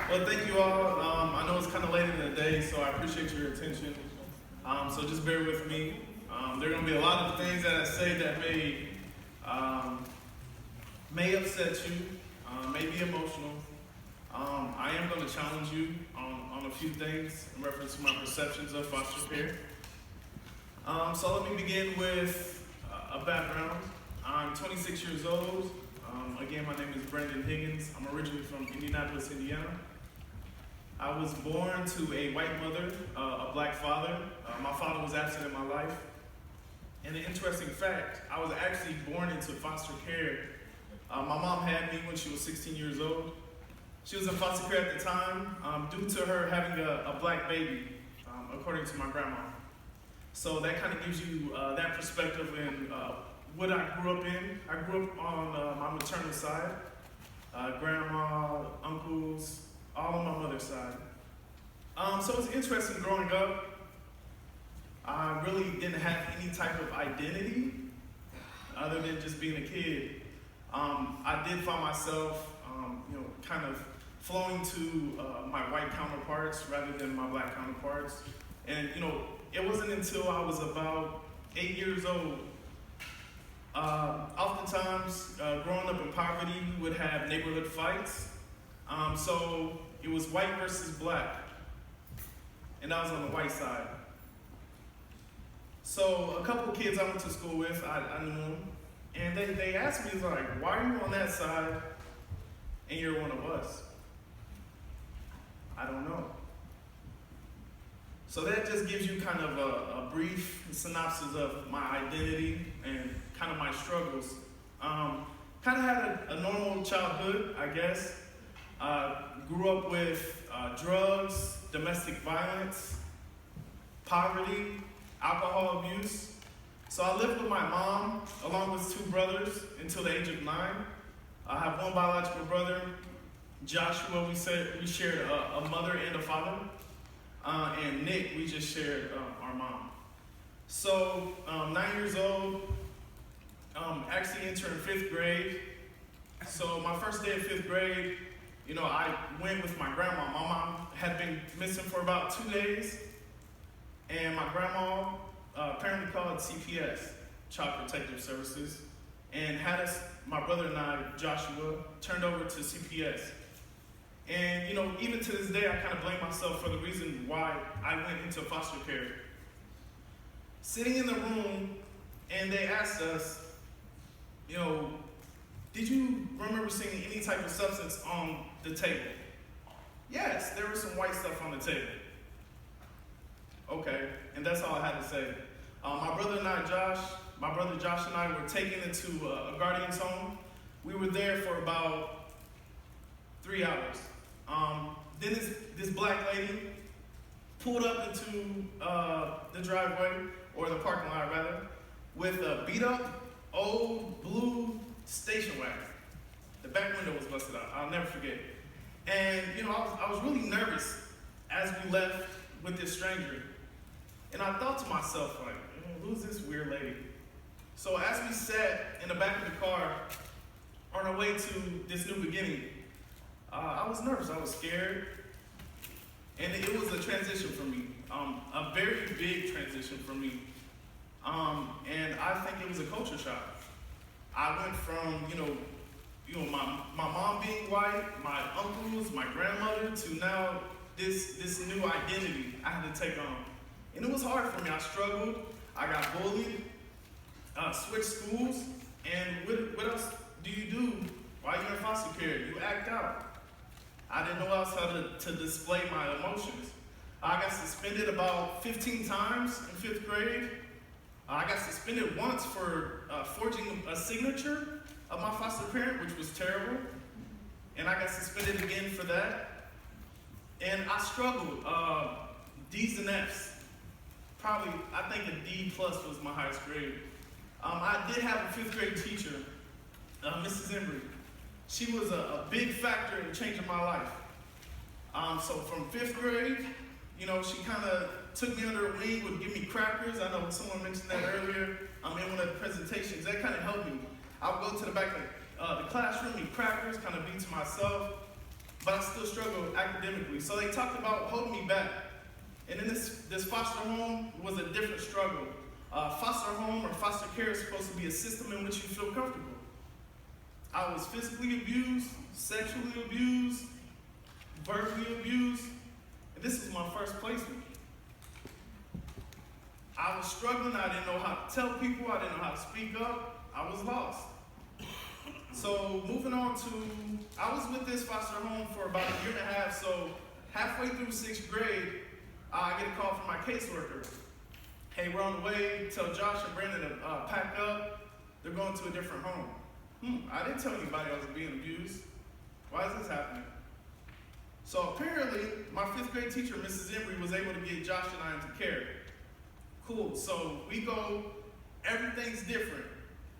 Well, thank you all. I know it's kind of late in the day, so I appreciate your attention. So just bear with me. There are going to be a lot of things that I say that um, may upset you, may be emotional. I am going to challenge you on a few things in reference to my perceptions of foster care. So let me begin with a background. I'm 26 years old. Again, my name is Higgins. I'm originally from Indianapolis, Indiana. I was born to a white mother, a black father. My father was absent in my life. And an interesting fact, I was actually born into foster care. My mom had me when she was 16 years old. She was in foster care at the time due to her having a black baby, according to my grandma. So that kind of gives you that perspective in what I grew up in. I grew up on my maternal side, grandma, uncles, all on my mother's side. So it was interesting growing up. I really didn't have any type of identity other than just being a kid. I did find myself, kind of flowing to my white counterparts rather than my black counterparts. And, it wasn't until I was about 8 years old. Oftentimes, growing up in poverty, we would have neighborhood fights. So it was white versus black, and I was on the white side. So a couple of kids I went to school with, I knew them, and they asked me, like, why are you on that side and you're one of us? I don't know. So that just gives you kind of a brief synopsis of my identity and kind of my struggles. Kind of had a normal childhood, I guess. Grew up with drugs, domestic violence, poverty, alcohol abuse. So I lived with my mom along with two brothers until the age of 9. I have one biological brother, Joshua. We shared a mother and a father. And Nick, we just shared our mom. So 9 years old, actually entering 5th grade. So my first day of 5th grade, I went with my grandma. My mom had been missing for about 2 days, and my grandma apparently called CPS, Child Protective Services, and had us, my brother and I, Joshua, turned over to CPS. And, even to this day, I kind of blame myself for the reason why I went into foster care. Sitting in the room, and they asked us, did you remember seeing any type of substance on the table? Yes, there was some white stuff on the table. Okay, and that's all I had to say. My brother Josh and I were taken into a guardian's home. We were there for about 3 hours. Then this black lady pulled up into the driveway, or the parking lot rather, with a beat up old blue station wagon. The back window was busted out. I'll never forget. And I was really nervous as we left with this stranger. And I thought to myself, like, who's this weird lady? So as we sat in the back of the car on our way to this new beginning, I was nervous, I was scared, and it was a transition for me, a very big transition for me, and I think it was a culture shock. I went from, my mom being white, my uncles, my grandmother, to now this new identity I had to take on, and it was hard for me. I struggled, I got bullied, switched schools, and what else do you do while you're in foster care? You act out. I didn't know else how to display my emotions. I got suspended about 15 times in 5th grade. I got suspended once for forging a signature of my foster parent, which was terrible. And I got suspended again for that. And I struggled. D's and F's. Probably, I think a D plus was my highest grade. I did have a 5th grade teacher, Mrs. Embry. She was a big factor in changing my life. So from 5th grade, she kind of took me under her wing, would give me crackers. I know someone mentioned that earlier in one of the presentations. That kind of helped me. I would go to the back of the classroom, eat crackers, kind of be to myself. but I still struggled academically. So they talked about holding me back. And in this foster home was a different struggle. Foster home or foster care is supposed to be a system in which you feel comfortable. I was physically abused, sexually abused, verbally abused, and this was my first placement. I was struggling, I didn't know how to tell people, I didn't know how to speak up, I was lost. So moving on to, I was with this foster home for about a year and a half, so halfway through 6th grade, I get a call from my caseworker. Hey, we're on the way, tell Josh and Brandon to pack up, they're going to a different home. I didn't tell anybody I was being abused. Why is this happening? So apparently, my 5th grade teacher, Mrs. Embry, was able to get Josh and I into care. Cool, so we go, everything's different.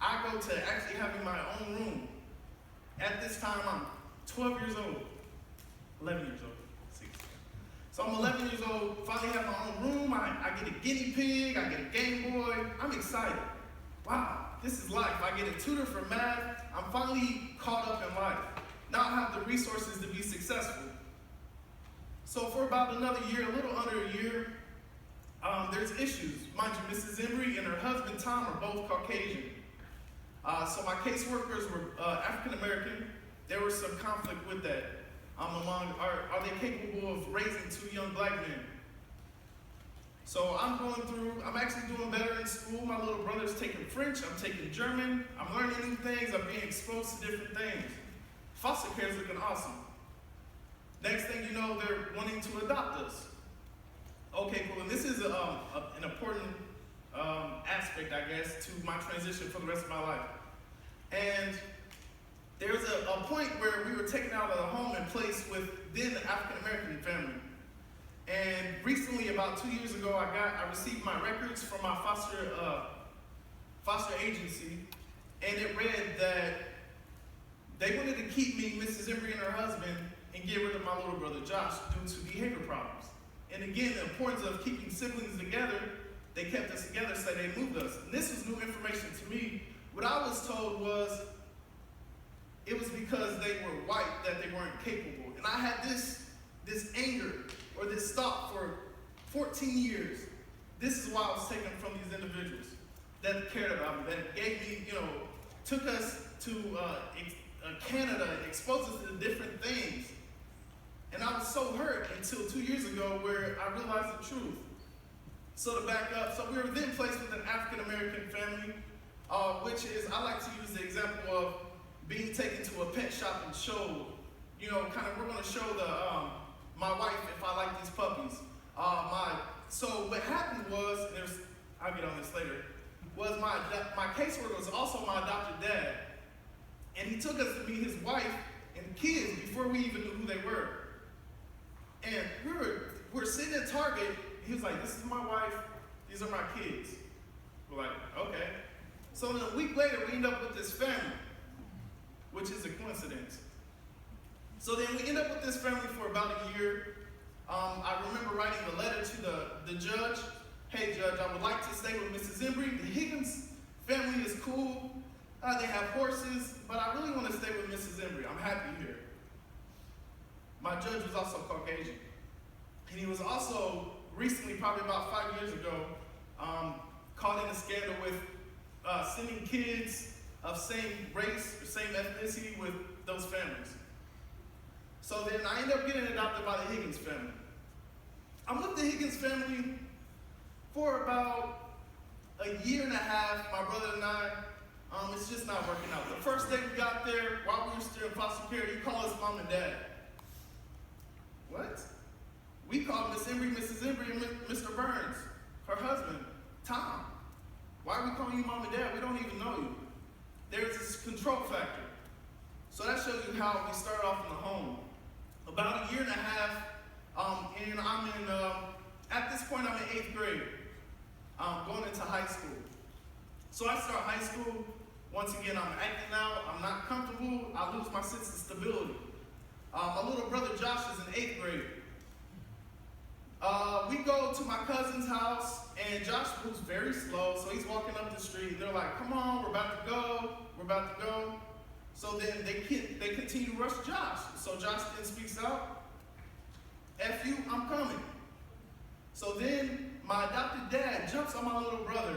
I go to actually having my own room. At this time, I'm 12 years old, 11 years old, 6. So I'm 11 years old, finally have my own room, I get a guinea pig, I get a Game Boy, I'm excited. Wow, this is life. I get a tutor for math, I'm finally caught up in life. Now I have the resources to be successful. So for about another year, a little under a year, there's issues. Mind you, Mrs. Embry and her husband, Tom, are both Caucasian. So my caseworkers were African American. There was some conflict with that. Among, are they capable of raising 2 young black men? So I'm going through, I'm actually doing better in school. My little brother's taking French, I'm taking German. I'm learning new things, I'm being exposed to different things. Foster care is looking awesome. Next thing you know, they're wanting to adopt us. Okay, cool, and this is an important aspect, I guess, to my transition for the rest of my life. And there was a point where we were taken out of the home and placed with then the African-American family. And recently, about 2 years ago, I received my records from my foster agency, and it read that they wanted to keep me, Mrs. Embry and her husband, and get rid of my little brother Josh due to behavior problems. And again, the importance of keeping siblings together, they kept us together, so they moved us. And this was new information to me. What I was told was it was because they were white that they weren't capable. And I had this anger or this thought for 14 years. This is why I was taken from these individuals that cared about me, that gave me, took us to Canada and exposed us to different things. And I was so hurt until 2 years ago where I realized the truth. So to back up, so we were then placed with an African-American family, which is, I like to use the example of being taken to a pet shop and showed, we're going to show my wife if I like these puppies. So what happened was, I'll get on this later, was my caseworker was also my adopted dad. And he took us to meet his wife and kids before we even knew who they were. And we were sitting at Target. He was like, this is my wife, these are my kids. We're like, okay. So then a week later, we end up with this family, which is a coincidence. So then we end up with this family for about a year. I remember writing a letter to the judge. Hey, Judge, I would like to stay with Mrs. Embry. The Higgins family is cool. They have horses, but I really want to stay with Mrs. Embry. I'm happy here. My judge was also Caucasian. And he was also recently, probably about 5 years ago, caught in a scandal with sending kids of same race or same ethnicity with those families. So then I ended up getting adopted by the Higgins family. I'm with the Higgins family for about a year and a half. My brother and I, it's just not working out. The first day we got there, while we were still in foster care, you call us mom and dad. What? We called Miss Embry, Mrs. Embry, and Mr. Burns, her husband, Tom. Why are we calling you mom and dad? We don't even know you. There's this control factor. So that shows you how we started off in the home. About a year and a half, and I'm in, at this point I'm in 8th grade, going into high school. So I start high school, once again I'm acting out, I'm not comfortable, I lose my sense of stability. My little brother Josh is in 8th grade. We go to my cousin's house, and Josh moves very slow, so he's walking up the street, and they're like, come on, we're about to go. So then they continue to rush Josh. So Josh then speaks out, F you, I'm coming. So then my adopted dad jumps on my little brother.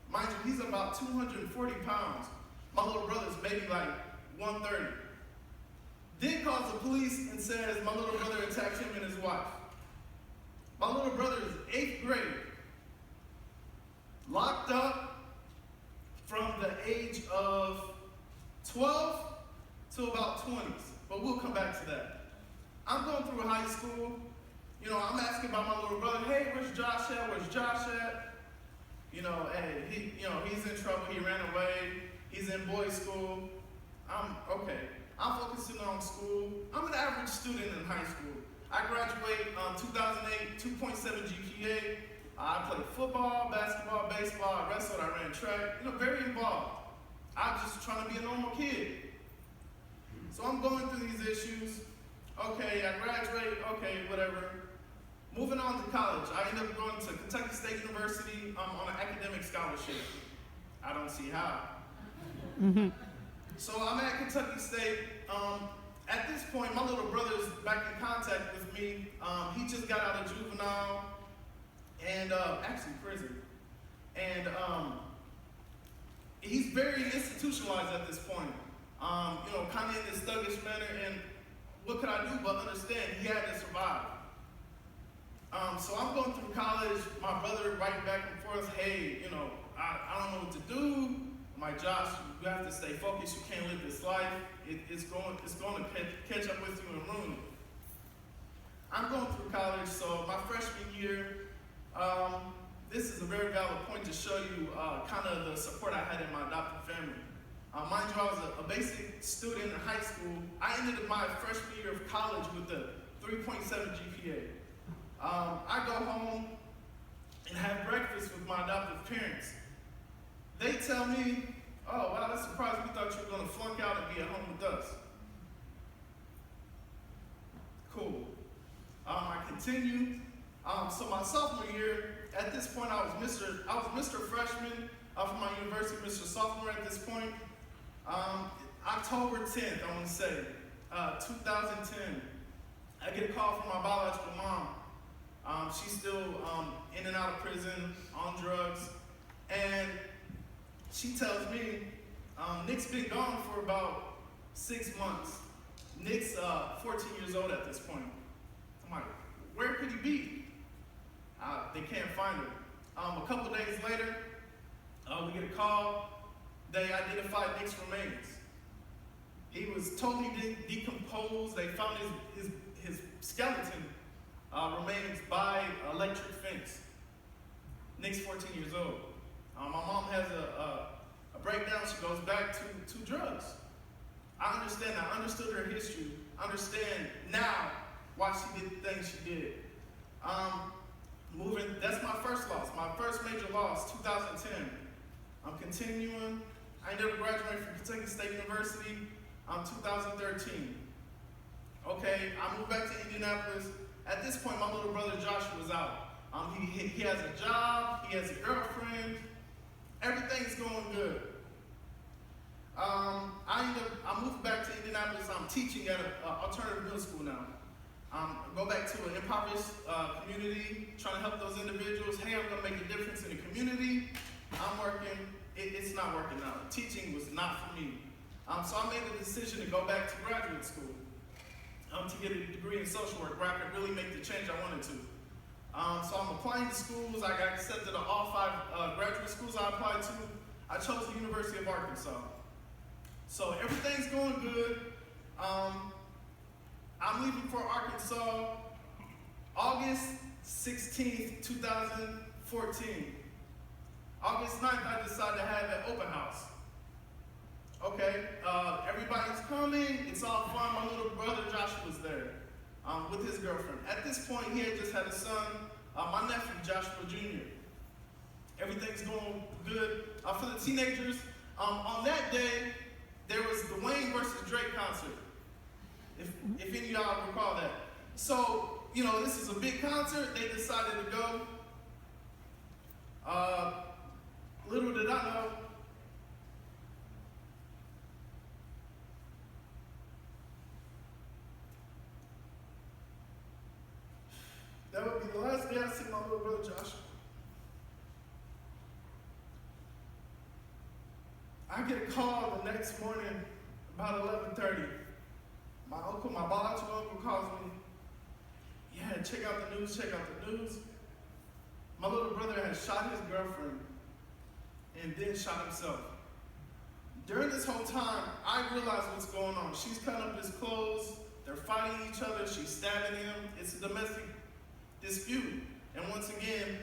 Mind you, he's about 240 pounds. My little brother's maybe like 130. Then calls the police and says my little brother attacked him and his wife. My little brother is 8th grade. Locked up from the age of 12 to about 20s. But we'll come back to that. I'm going through high school. You know, I'm asking about my little brother. Hey, where's Josh at? Where's Josh at? You know, hey, he's in trouble. He ran away. He's in boys' school. Okay. I'm focusing on school. I'm an average student in high school. I graduate 2008, 2.7 GPA. I played football, basketball, baseball. I wrestled. I ran track. You know, very involved. I'm just trying to be a normal kid. So I'm going through these issues. Okay, I graduate. Okay, whatever. Moving on to college. I ended up going to Kentucky State University on an academic scholarship. I don't see how. So I'm at Kentucky State. At this point, my little brother's back in contact with me. He just got out of juvenile and actually prison. And he's very institutionalized at this point. You know, kind of in this thuggish manner. And what could I do but understand he had to survive? So I'm going through college. My brother writing back and forth, hey, you know, I don't know what to do. My Josh, you have to stay focused. You can't live this life. It's going to catch up with you and ruin it. I'm going through college, so my freshman year, this is a very valid point to show you kind of the support I had in my adopted family. Mind you, I was a basic student in high school. I ended my freshman year of college with a 3.7 GPA. I go home and have breakfast with my adoptive parents. They tell me, oh, wow, that's surprising. We thought you were going to flunk out and be at home with us. Cool. I continue. So my sophomore year, at this point, I was Mr. Freshman from my university, Mr. Sophomore at this point. October 10th, I want to say, 2010, I get a call from my biological mom. She's still in and out of prison, on drugs, and she tells me, Nick's been gone for about 6 months. Nick's 14 years old at this point. I'm like, where could he be? They can't find him. A couple days later, we get a call. They identified Nick's remains. He was totally decomposed. They found his skeleton remains by electric fence. Nick's 14 years old. My mom has a breakdown. She goes back to drugs. I understand. I understood her history. I understand now why she did the things she did. That's my first loss. My first major loss, 2010. I'm continuing. I ended up graduating from Kentucky State University 2013. Okay, I moved back to Indianapolis. At this point, my little brother Joshua was out. He has a job. He has a girlfriend. Everything's going good. I moved back to Indianapolis. I'm teaching at an alternative middle school now. Go back to an impoverished community, trying to help those individuals. Hey, I'm going to make a difference in the community. I'm working. It's not working out. Teaching was not for me. So I made the decision to go back to graduate school to get a degree in social work where I could really make the change I wanted to. So I'm applying to schools. I got accepted to all 5 graduate schools I applied to. I chose the University of Arkansas. So everything's going good. I'm leaving for Arkansas August 16th, 2014. August 9th, I decided to have an open house. Okay, everybody's coming. It's all fun. My little brother Joshua was there with his girlfriend. At this point, he had just had a son, my nephew Joshua Jr. Everything's going good. For the teenagers, on that day, there was the Wayne versus Drake concert. If any of y'all recall that. So, you know, this is a big concert. They decided to go. Little did I know, little brother Joshua. I get a call the next morning about 11:30. My biological uncle calls me. Yeah, check out the news. My little brother has shot his girlfriend and then shot himself. During this whole time, I realize what's going on. She's cutting up his clothes. They're fighting each other. She's stabbing him. It's a domestic dispute. And once again,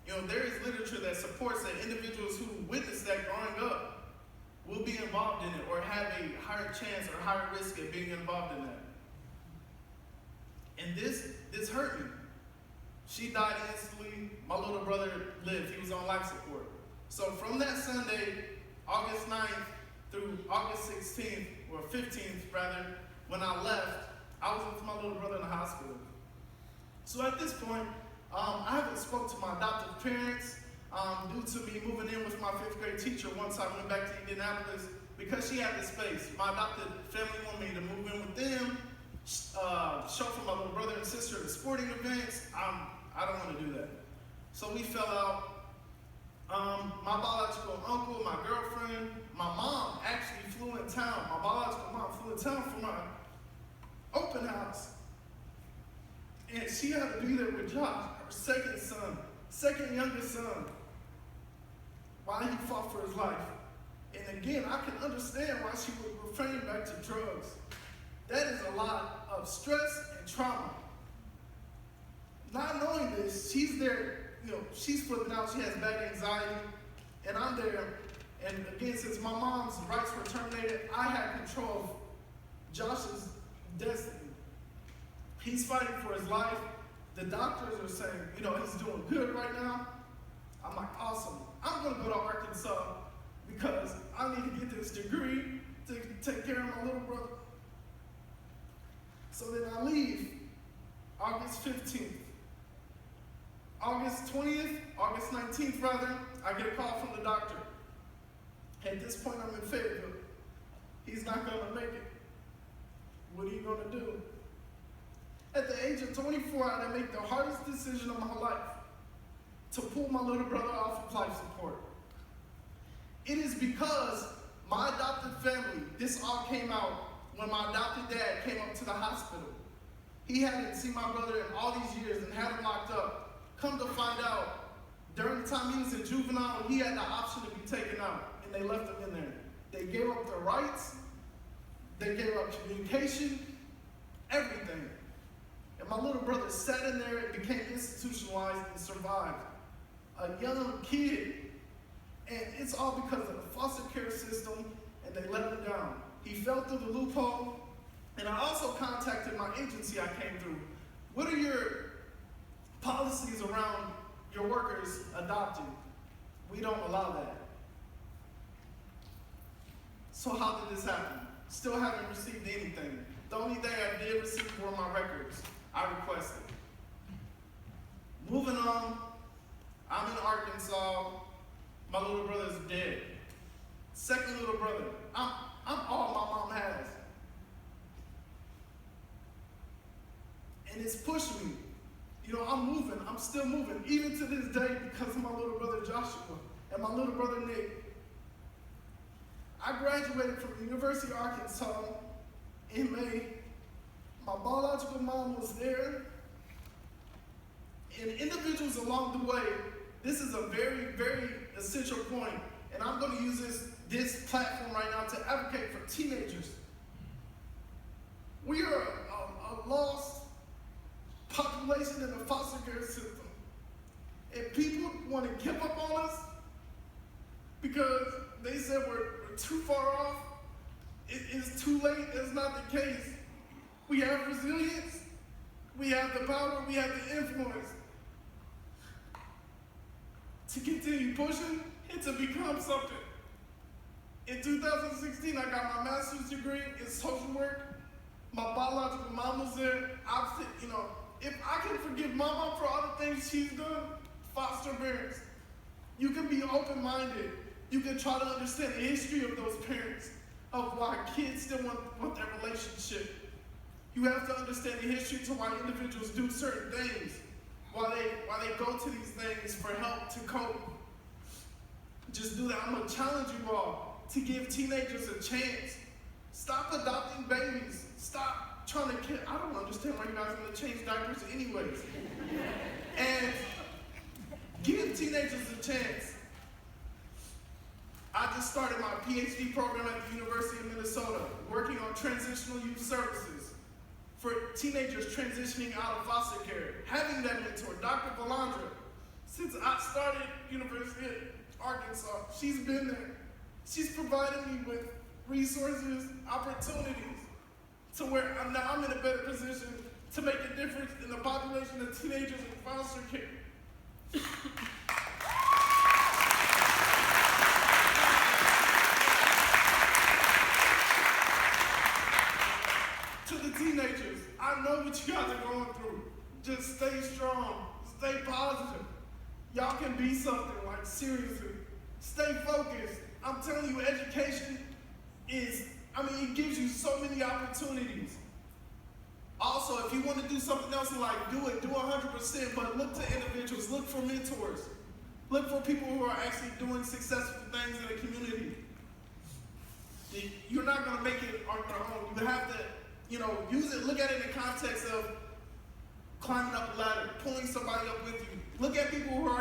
there is literature that supports that individuals who witnessed that growing up will be involved in it or have a higher chance or higher risk of being involved in that. And this hurt me. She died instantly. My little brother lived. He was on life support. So from that Sunday, August 9th through August 16th, or 15th rather, when I left, I was with my little brother in the hospital. So at this point, I haven't spoke to my adoptive parents due to me moving in with my 5th grade teacher once I went back to Indianapolis because she had the space. My adopted family wanted me to move in with them, show for my little brother and sister at sporting events. I don't want to do that. So we fell out. My biological uncle, my girlfriend, my mom actually flew in town. My biological mom flew in town for my open house. And she had to be there with Josh, her second youngest son, while he fought for his life. And again, I can understand why she would refrain back to drugs. That is a lot of stress and trauma. Not knowing this, she's there, she's flipping out, she has bad anxiety, and I'm there. And again, since my mom's rights were terminated, I had control of Josh's destiny. He's fighting for his life. The doctors are saying, he's doing good right now. I'm like, awesome. I'm going to go to Arkansas because I need to get this degree to take care of my little brother. So then I leave August 15th. August 20th, August 19th rather, I get a call from the doctor. At this point, I'm in Fayetteville. He's not going to make it. What are you going to do? At the age of 24, I had to make the hardest decision of my life, to pull my little brother off of life support. It is because my adopted family, this all came out when my adopted dad came up to the hospital. He hadn't seen my brother in all these years and had him locked up. Come to find out, during the time he was a juvenile, he had the option to be taken out, and they left him in there. They gave up their rights, they gave up communication, everything. And my little brother sat in there and became institutionalized and survived. A young kid. And it's all because of the foster care system, and they let him down. He fell through the loophole. And I also contacted my agency I came through. What are your policies around your workers adopting? We don't allow that. So how did this happen? Still haven't received anything. The only thing I did receive were my records I requested. Moving on, I'm in Arkansas. My little brother's dead. Second little brother. I'm all my mom has. And it's pushed me. I'm moving. I'm still moving, even to this day, because of my little brother Joshua and my little brother Nick. I graduated from the University of Arkansas in May. My biological mom was there. And individuals along the way, this is a very, very essential point, and I'm going to use this platform right now to advocate for teenagers. We are a lost population in the foster care system. And people want to give up on us because they said we're too far off. It is too late. That's not the case. We have resilience. We have the power. We have the influence to continue pushing and to become something. In 2016, I got my master's degree in social work. My biological mom was there. If I can forgive my mom for all the things she's done, foster parents, you can be open-minded. You can try to understand the history of those parents, of why kids still want that relationship. You have to understand the history to why individuals do certain things. while they go to these things for help to cope, just do that. I'm going to challenge you all to give teenagers a chance. Stop adopting babies. Stop trying to kill. I don't understand why you guys are going to change diapers anyways. And give teenagers a chance. I just started my PhD program at the University of Minnesota, working on transitional youth services for teenagers transitioning out of foster care. Having that mentor, Dr. Valandra, since I started University of Arkansas, she's been there. She's provided me with resources, opportunities, to where now I'm in a better position to make a difference in the population of teenagers in foster care. To the teenagers, I know what you guys are going through. Just stay strong, stay positive. Y'all can be something, like seriously. Stay focused. I'm telling you, education it gives you so many opportunities. Also, if you want to do something else in life, do it. Do 100%, but look to individuals. Look for mentors. Look for people who are actually doing successful things in the community. You're not going to make it on your own. You have to, use it. Look at it in the context of climbing up a ladder, pulling somebody up with you. Look at people who are